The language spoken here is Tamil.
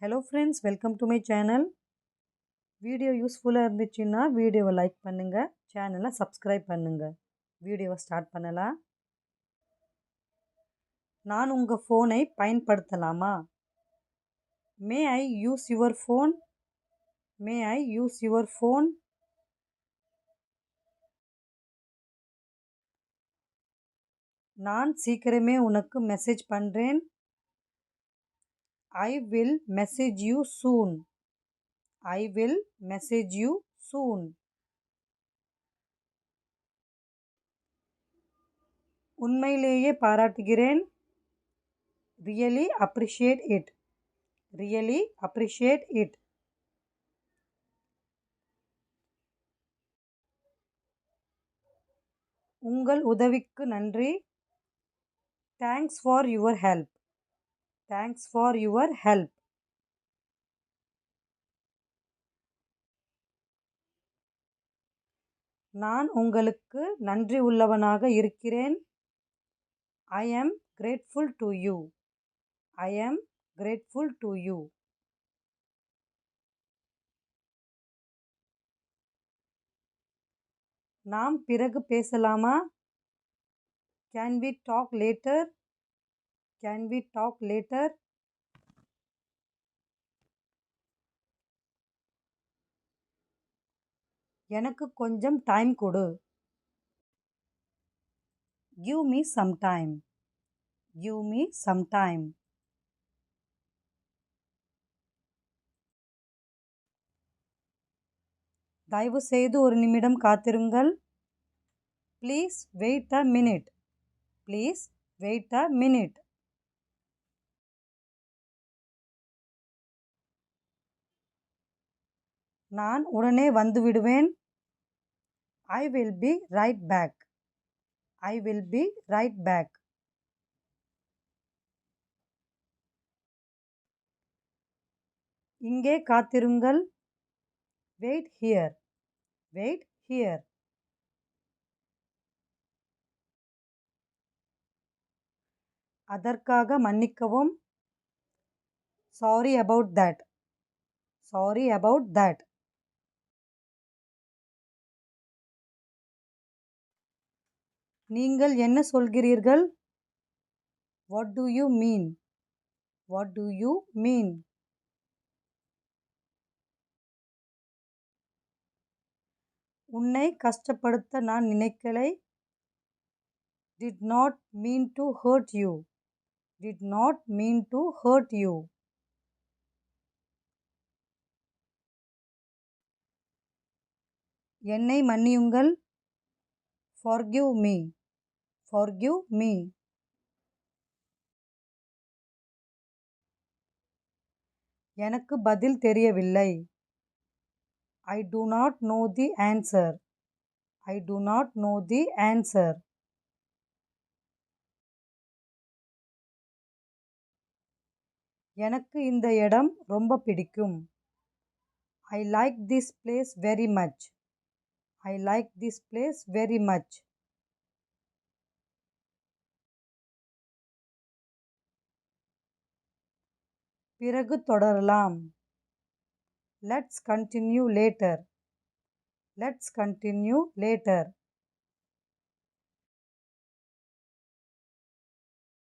Hello friends, welcome to my channel. Video யூஸ்ஃபுல்லாக இருந்துச்சுன்னா வீடியோவை லைக் பண்ணுங்கள், சேனலை சப்ஸ்கிரைப் பண்ணுங்கள். வீடியோவை ஸ்டார்ட் பண்ணலாம். நான் உங்கள் ஃபோனை பயன்படுத்தலாமா? May I use your phone? May I use your phone? நான் சீக்கிரமே உனக்கு மெசேஜ் பண்ணுறேன். I will message you soon. I will message you soon. உண்மையிலேயே பாராட்டுகிறேன். Really appreciate it. Really appreciate it. உங்கள் உதவிக்கு நன்றி. Thanks for your help. Thanks for your help. நான் உங்களுக்கு நன்றி உள்ளவனாக இருக்கிறேன். I am grateful to you. I am grateful to you. நாம் பிறகு பேசலாமா? Can we talk later? Can we talk later? எனக்கு கொஞ்சம் டைம் கொடு. Give me some time. Give me some time. தயவு செய்து ஒரு நிமிடம் காத்திருங்கள். Please wait a minute. Please wait a minute. நான் உடனே வந்து விடுவேன். I will be right back. I will be right back. இங்கே காத்திருங்கள். Wait here. Wait here. அதற்காக மன்னிக்கவும். Sorry about that. Sorry about that. நீங்கள் என்ன சொல்கிறீர்கள்? What do you mean? What do you mean? உன்னை கஷ்டப்படுத்த நான் நினைக்கலை. Did not mean to hurt you. Did not mean to hurt you. என்னை மன்னியுங்கள். Forgive me. Forgive me. எனக்கு பதில் தெரியவில்லை. I do not know the answer. I do not know the answer. எனக்கு இந்த இடம் ரொம்ப பிடிக்கும். I like this place very much. I like this place very much. பிறகு தொடரலாம். Let's continue later. Let's continue later.